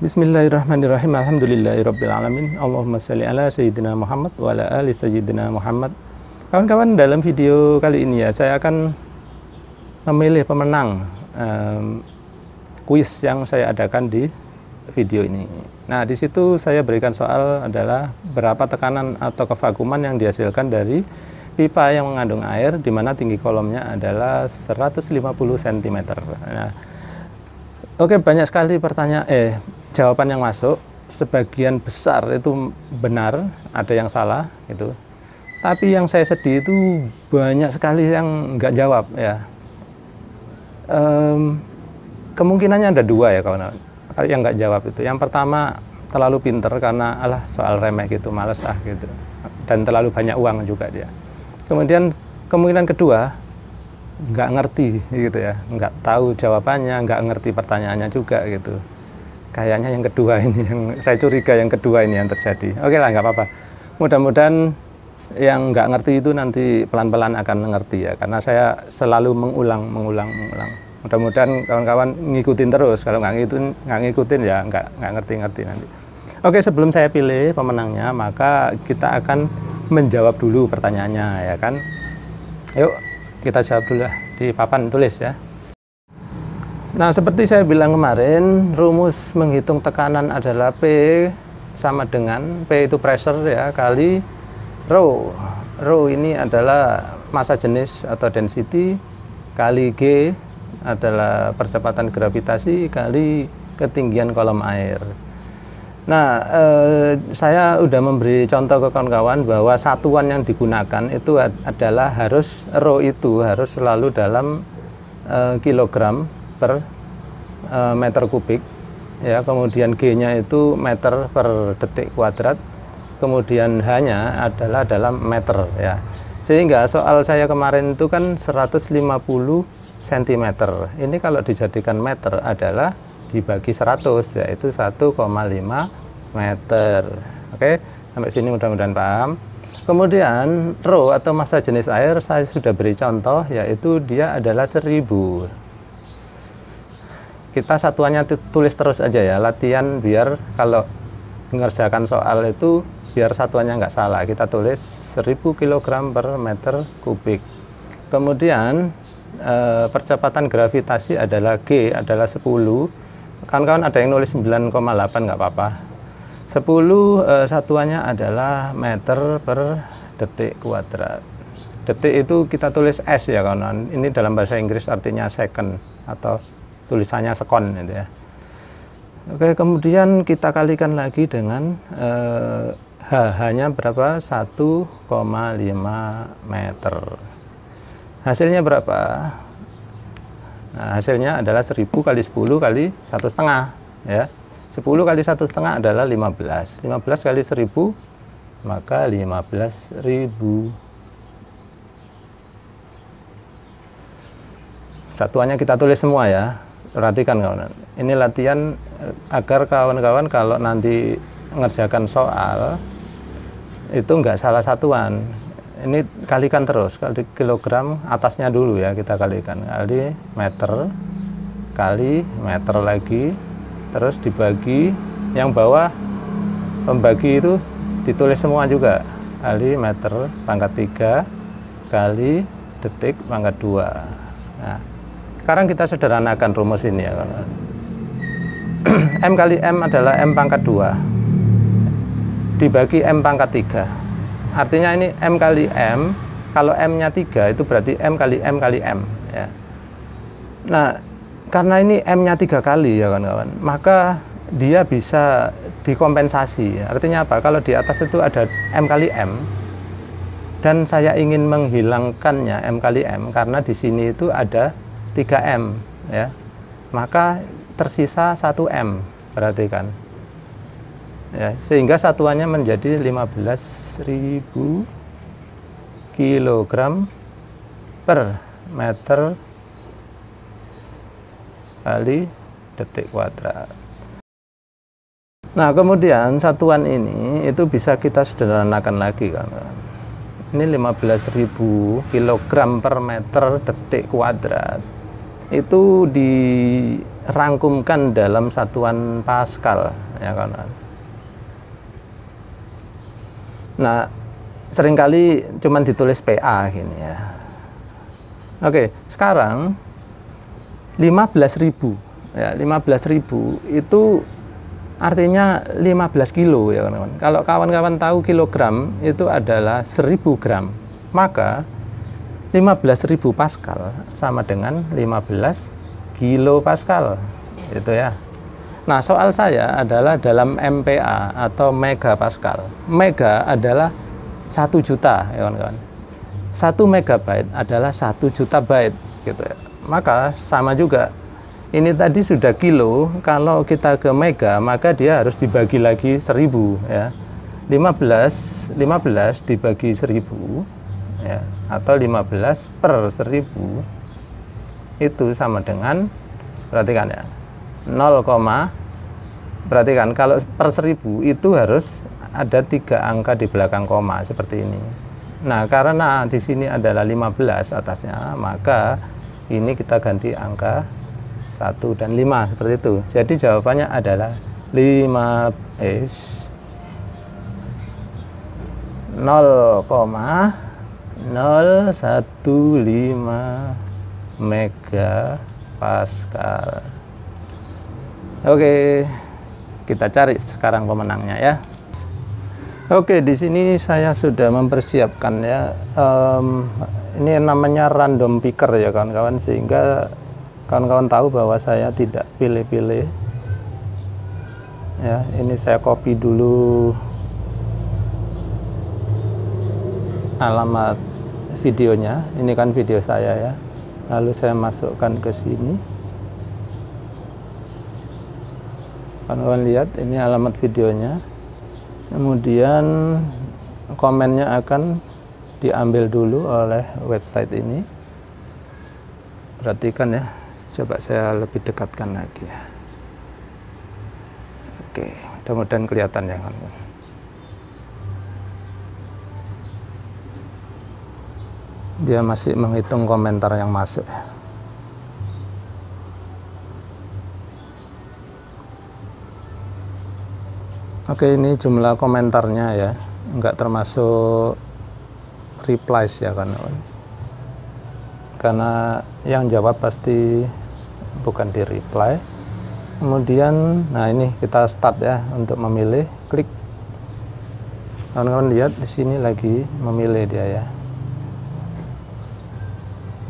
Bismillahirrahmanirrahim. Alhamdulillahirrabbilalamin. Allahumma sholli ala sayyidina Muhammad wa ala ali sayyidina Muhammad. Kawan-kawan, dalam video kali ini ya, saya akan memilih pemenang kuis yang saya adakan di video ini. Nah, di situ saya berikan soal adalah berapa tekanan atau kevakuman yang dihasilkan dari pipa yang mengandung air, di mana tinggi kolomnya adalah 150 cm. Nah, oke, banyak sekali jawaban yang masuk. Sebagian besar itu benar, ada yang salah itu. Tapi yang saya sedih itu banyak sekali yang nggak jawab ya. Kemungkinannya ada dua ya kawan-kawan yang nggak jawab itu. Yang pertama, terlalu pinter karena soal remeh gitu, males gitu, dan terlalu banyak uang juga dia. Kemudian kemungkinan kedua, nggak ngerti gitu ya, nggak tahu jawabannya, nggak ngerti pertanyaannya juga gitu. Kayaknya yang kedua ini, yang saya curiga yang kedua ini yang terjadi. Oke lah, nggak apa-apa. Mudah-mudahan yang nggak ngerti itu nanti pelan-pelan akan ngerti ya, karena saya selalu mengulang. Mudah-mudahan kawan-kawan ngikutin terus. Kalau nggak ngikutin ya nggak ngerti nanti. Oke, sebelum saya pilih pemenangnya, maka kita akan menjawab dulu pertanyaannya ya kan. Yuk kita jawab dulu lah di papan tulis ya. Nah, seperti saya bilang kemarin, rumus menghitung tekanan adalah P sama dengan P itu pressure ya kali rho. Rho ini adalah massa jenis atau density kali G adalah percepatan gravitasi kali ketinggian kolom air. Nah, saya udah memberi contoh ke kawan-kawan bahwa satuan yang digunakan itu adalah rho itu harus selalu dalam kilogram per meter kubik ya, kemudian G-nya itu meter per detik kuadrat, kemudian H-nya adalah dalam meter ya. Sehingga soal saya kemarin itu kan 150 cm. Ini kalau dijadikan meter adalah dibagi 100, yaitu 1,5 meter. Oke, sampai sini mudah-mudahan paham. Kemudian rho atau massa jenis air saya sudah beri contoh, yaitu dia adalah 1000. Kita satuannya tulis terus aja ya, latihan biar kalau mengerjakan soal itu biar satuannya nggak salah. Kita tulis 1000 kg per meter kubik. Kemudian percepatan gravitasi adalah G adalah 10. Kawan-kawan ada yang nulis 9,8 nggak apa-apa. 10 satuannya adalah meter per detik kuadrat. Detik itu kita tulis S ya kawan-kawan. Ini dalam bahasa Inggris artinya second atau tulisannya sekon gitu ya. Oke, kemudian kita kalikan lagi dengan H-nya berapa? 1,5 meter. Hasilnya berapa? Nah, hasilnya adalah 1000 kali 10 kali 1,5 ya. 10 kali 1,5 adalah 15. 15 kali 1000 maka 15.000. Satuannya kita tulis semua ya. Perhatikan kawan, ini latihan agar kawan-kawan kalau nanti mengerjakan soal itu nggak salah satuan. Ini kalikan terus, kali kilogram atasnya dulu ya, kita kalikan kali meter lagi, terus dibagi yang bawah, pembagi itu ditulis semua juga, kali meter pangkat 3 kali detik pangkat 2. Nah, sekarang kita sederhanakan rumus ini ya. M kali M adalah M pangkat 2 dibagi M pangkat 3. Artinya ini M kali M, kalau M-nya 3 itu berarti M kali M kali M ya. Nah, karena ini M-nya 3 kali ya kawan-kawan, maka dia bisa dikompensasi. Artinya apa? Kalau di atas itu ada M kali M dan saya ingin menghilangkannya M kali M karena di sini itu ada 3M ya, maka tersisa 1M, perhatikan ya, sehingga satuannya menjadi 15.000 kg per meter kali detik kuadrat. Nah, kemudian satuan ini itu bisa kita sederhanakan lagi kan. Ini 15.000 kg per meter detik kuadrat. Itu dirangkumkan dalam satuan Pascal, ya kawan-kawan. Nah, seringkali cuman ditulis PA gini ya. Oke, sekarang 15.000 ya, 15.000 itu artinya 15 kilo ya kawan-kawan. Kalau kawan-kawan tahu kilogram itu adalah 1000 gram, maka 15.000 Pascal sama dengan 15 kilo Pascal itu ya. Nah, soal saya adalah dalam MPa atau Mega Pascal. Mega adalah 1 juta ya kawan-kawan. 1 megabyte adalah 1 juta byte gitu ya. Maka sama juga, ini tadi sudah kilo, kalau kita ke mega maka dia harus dibagi lagi 1000 ya. 15 dibagi 1000 ya, atau 15 per 1000 itu sama dengan, perhatikan ya, 0, perhatikan kalau per 1000 itu harus ada 3 angka di belakang koma seperti ini. Nah, karena di sini adalah 15 atasnya, maka ini kita ganti angka 1 dan 5 seperti itu. Jadi jawabannya adalah 0,015 megapascal. Oke, kita cari sekarang pemenangnya ya. Oke, di sini saya sudah mempersiapkan ya. Ini namanya random picker ya kawan-kawan, sehingga kawan-kawan tahu bahwa saya tidak pilih-pilih. Ya, ini saya copy dulu alamat videonya. Ini kan video saya ya. Lalu saya masukkan ke sini. Kawan-kawan lihat, ini alamat videonya. Kemudian komennya akan diambil dulu oleh website ini. Perhatikan ya, coba saya lebih dekatkan lagi ya. Oke, mudah-mudahan kelihatan ya kawan-kawan. Dia masih menghitung komentar yang masuk. Oke, ini jumlah komentarnya ya, nggak termasuk replies ya kawan-kawan. Karena yang jawab pasti bukan di reply. Kemudian, nah ini kita start ya untuk memilih, klik. Kawan-kawan lihat di sini lagi memilih dia ya.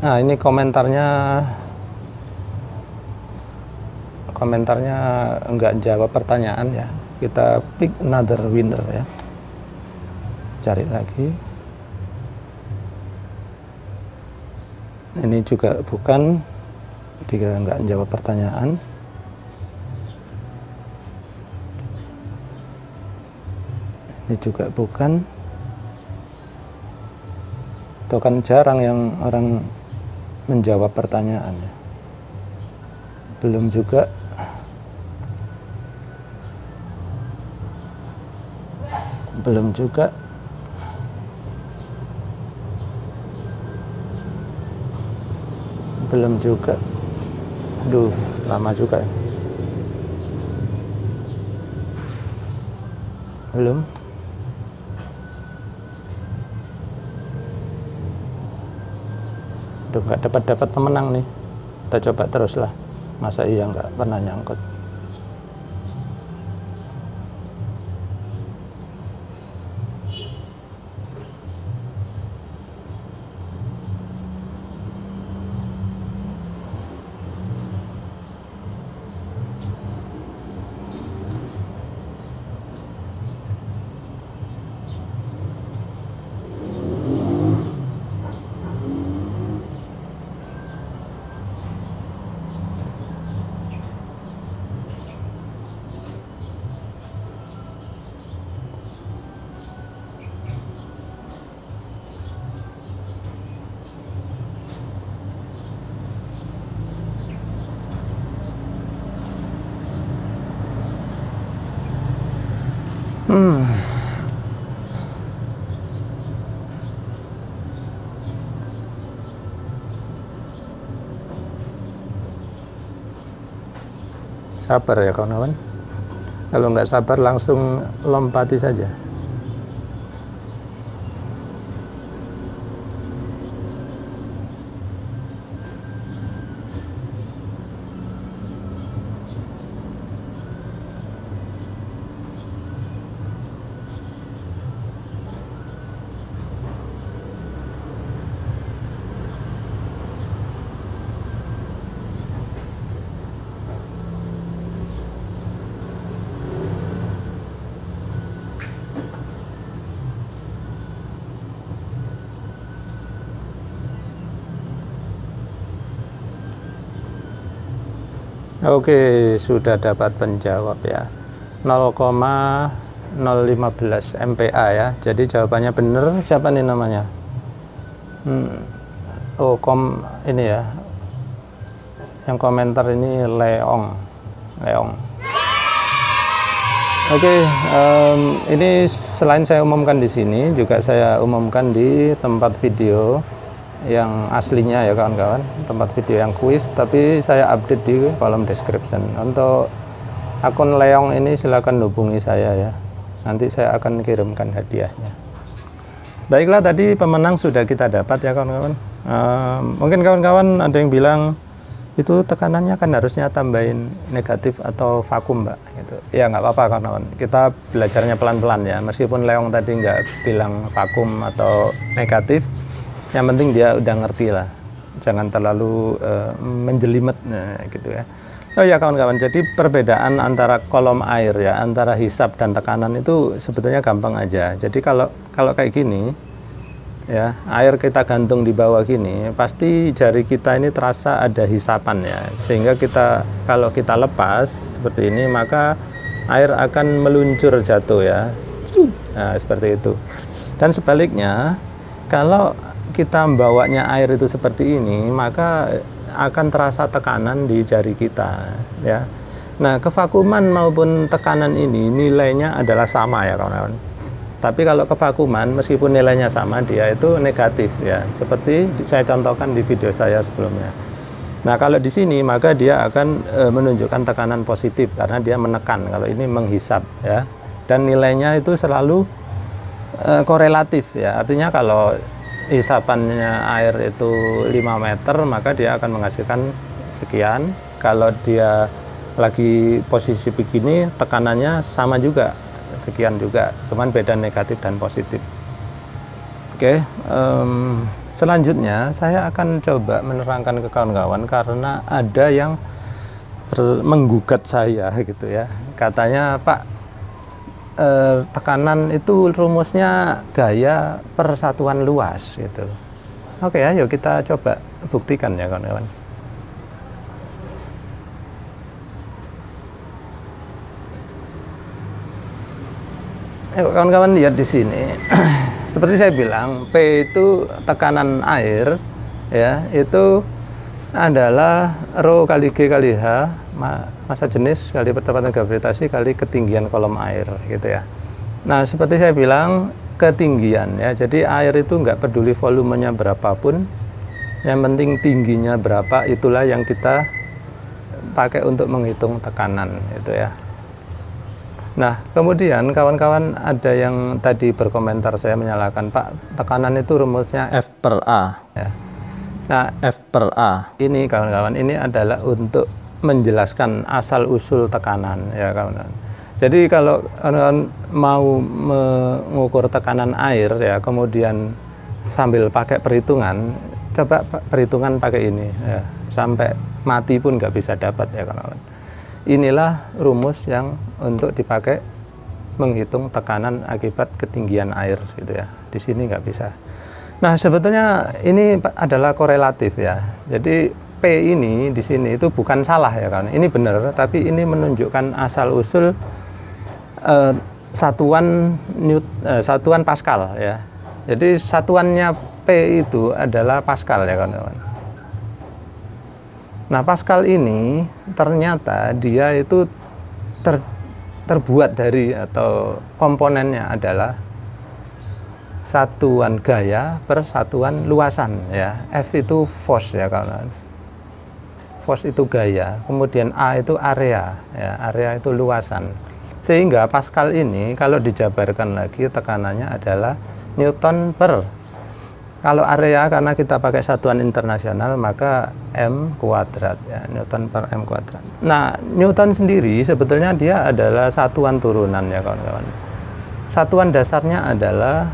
Nah, ini komentarnya nggak jawab pertanyaan ya. Kita pick another winner ya. Cari lagi. Ini juga bukan, dia nggak jawab pertanyaan. Ini juga bukan. Itu kan jarang yang orang menjawab pertanyaan ya. Belum juga. Belum juga. Belum juga. Aduh, lama juga ya. Belum. Aduh, nggak dapat pemenang nih. Kita coba terus lah. Masa iya nggak pernah nyangkut. Sabar ya kawan-kawan. Kalau nggak sabar langsung lompati saja. Oke, sudah dapat penjawab ya. 0,015 MPa ya. Jadi jawabannya benar. Siapa nih namanya? Oh, ini ya. Yang komentar ini Leong. Oke, ini selain saya umumkan di sini, juga saya umumkan di tempat video yang aslinya ya kawan-kawan, tempat video yang kuis, tapi saya update di kolom description. Untuk akun Leong ini silakan hubungi saya ya, nanti saya akan kirimkan hadiahnya. Baiklah, tadi pemenang sudah kita dapat ya kawan-kawan. Mungkin kawan-kawan ada yang bilang itu tekanannya kan harusnya tambahin negatif atau vakum mbak gitu. Ya nggak apa-apa kawan-kawan, kita belajarnya pelan-pelan ya, meskipun Leong tadi nggak bilang vakum atau negatif, yang penting dia udah ngerti lah, jangan terlalu menjelimet gitu ya. Oh ya kawan-kawan, jadi perbedaan antara kolom air ya, antara hisap dan tekanan itu sebetulnya gampang aja. Jadi kalau kayak gini ya, air kita gantung di bawah gini, pasti jari kita ini terasa ada hisapan ya, sehingga kalau kita lepas seperti ini, maka air akan meluncur jatuh ya. Nah seperti itu. Dan sebaliknya, kalau kita membawanya air itu seperti ini, maka akan terasa tekanan di jari kita ya. Nah kevakuman maupun tekanan ini nilainya adalah sama ya kawan-kawan. Tapi kalau kevakuman meskipun nilainya sama, dia itu negatif ya, seperti saya contohkan di video saya sebelumnya. Nah kalau di sini maka dia akan menunjukkan tekanan positif karena dia menekan, kalau ini menghisap ya. Dan nilainya itu selalu korelatif ya, artinya kalau hisapannya air itu 5 meter, maka dia akan menghasilkan sekian. Kalau dia lagi posisi begini, tekanannya sama juga, sekian juga, cuman beda negatif dan positif. Oke, selanjutnya saya akan coba menerangkan ke kawan-kawan, karena ada yang menggugat saya gitu ya, katanya Pak, tekanan itu rumusnya gaya per satuan luas gitu. Oke, ayo kita coba buktikan ya kawan-kawan. Ayo kawan-kawan lihat di sini. Seperti saya bilang, P itu tekanan air ya, itu adalah rho kali G kali H, massa jenis kali percepatan gravitasi kali ketinggian kolom air gitu ya. Nah seperti saya bilang, ketinggian ya, jadi air itu nggak peduli volumenya berapapun, yang penting tingginya berapa, itulah yang kita pakai untuk menghitung tekanan itu ya. Nah kemudian kawan-kawan ada yang tadi berkomentar, saya menyalahkan, Pak, tekanan itu rumusnya F per A ya. Nah F per A ini kawan-kawan, ini adalah untuk menjelaskan asal-usul tekanan ya kawan-kawan. Jadi kalau kawan-kawan mau mengukur tekanan air ya, kemudian sambil pakai perhitungan, coba perhitungan pakai ini ya, sampai mati pun nggak bisa dapat ya kawan-kawan. Inilah rumus yang untuk dipakai menghitung tekanan akibat ketinggian air gitu ya. Di sini nggak bisa. Nah sebetulnya ini adalah korelatif ya. Jadi P ini di sini itu bukan salah ya kan. Ini benar, tapi ini menunjukkan asal usul satuan Pascal ya. Jadi satuannya P itu adalah Pascal ya kawan-kawan. Nah Pascal ini ternyata dia itu terbuat dari, atau komponennya adalah satuan gaya per satuan luasan ya. F itu force ya kawan-kawan. force itu gaya, kemudian A itu area, ya, area itu luasan. Sehingga Pascal ini kalau dijabarkan lagi tekanannya adalah Newton per, kalau area karena kita pakai satuan internasional maka M kuadrat, ya, Newton per M kuadrat. Nah, Newton sendiri sebetulnya dia adalah satuan turunan ya kawan-kawan. Satuan dasarnya adalah,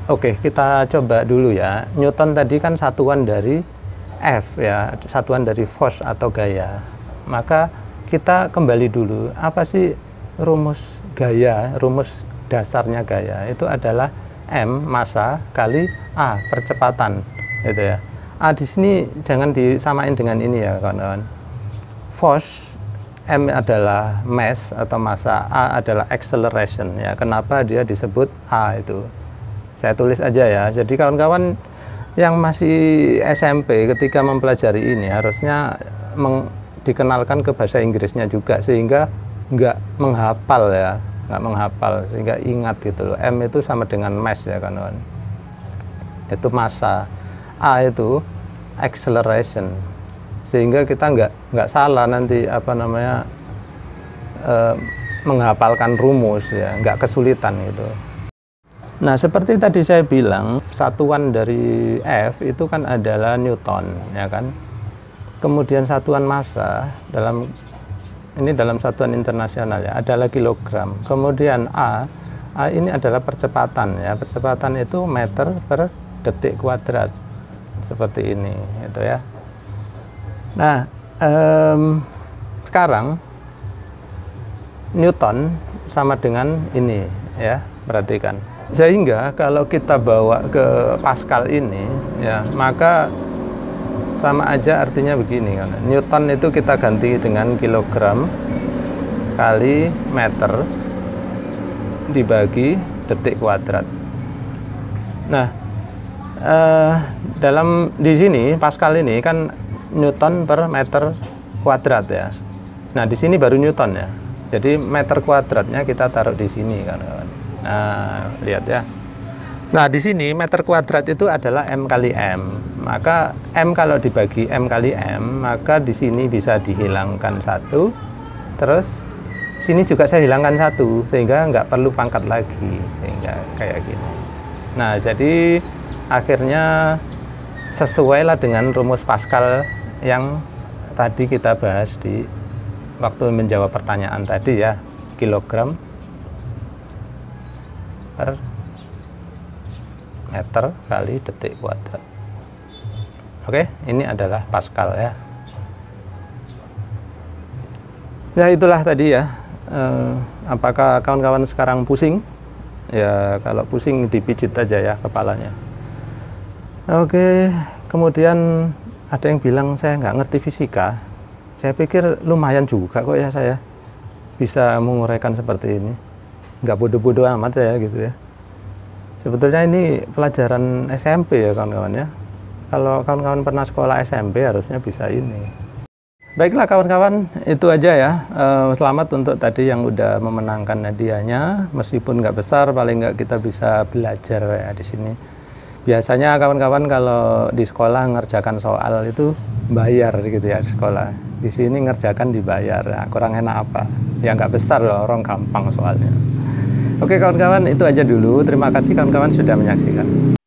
oke, kita coba dulu ya. Newton tadi kan satuan dari F ya, satuan dari force atau gaya. Maka kita kembali dulu, apa sih rumus gaya, rumus dasarnya gaya? Itu adalah M massa kali A percepatan, gitu ya. A di sini jangan disamain dengan ini ya kawan-kawan. Force M adalah mass atau massa, A adalah acceleration ya. Kenapa dia disebut A itu? Saya tulis aja ya. Jadi kawan-kawan yang masih SMP ketika mempelajari ini harusnya dikenalkan ke bahasa Inggrisnya juga sehingga nggak menghafal ya. Nggak menghafal sehingga ingat gitu loh. M itu sama dengan mass ya kawan-kawan, itu massa. A itu acceleration, sehingga kita nggak salah nanti apa namanya menghafalkan rumus ya, nggak kesulitan gitu. Nah, seperti tadi saya bilang, satuan dari F itu kan adalah Newton ya kan, kemudian satuan massa dalam satuan internasional ya adalah kilogram. Kemudian A ini adalah percepatan ya. Percepatan itu meter per detik kuadrat. Seperti ini gitu ya. Nah, sekarang Newton sama dengan ini ya, perhatikan. Sehingga kalau kita bawa ke Pascal ini ya, maka sama aja artinya begini kan. Newton itu kita ganti dengan kilogram kali meter dibagi detik kuadrat. Nah, di sini Pascal ini kan Newton per meter kuadrat ya. Nah, di sini baru Newton ya. Jadi meter kuadratnya kita taruh di sini kan. Nah, lihat ya. Nah, di sini meter kuadrat itu adalah M kali M. Maka M kalau dibagi M kali M, maka di sini bisa dihilangkan 1. Terus sini juga saya hilangkan 1, sehingga nggak perlu pangkat lagi. Sehingga kayak gini. Nah, jadi akhirnya sesuailah dengan rumus Pascal yang tadi kita bahas di waktu menjawab pertanyaan tadi ya. Kilogram per meter kali detik kuadrat. Oke, ini adalah Pascal ya. Ya, itulah tadi ya. Apakah kawan-kawan sekarang pusing? Ya, kalau pusing dipijit aja ya kepalanya. Oke, kemudian ada yang bilang saya nggak ngerti fisika. Saya pikir lumayan juga kok ya saya bisa menguraikan seperti ini. Nggak bodoh-bodoh amat ya gitu ya. Sebetulnya ini pelajaran SMP ya kawan-kawan ya. Kalau kawan-kawan pernah sekolah SMP harusnya bisa ini. Baiklah kawan-kawan, itu aja ya. Selamat untuk tadi yang udah memenangkan hadiahnya. Meskipun nggak besar, paling nggak kita bisa belajar ya di sini. Biasanya kawan-kawan kalau di sekolah ngerjakan soal itu bayar gitu ya di sekolah. Di sini ngerjakan dibayar. Nah, kurang enak apa? Ya nggak besar loh, orang gampang soalnya. Oke kawan-kawan, itu aja dulu. Terima kasih kawan-kawan sudah menyaksikan.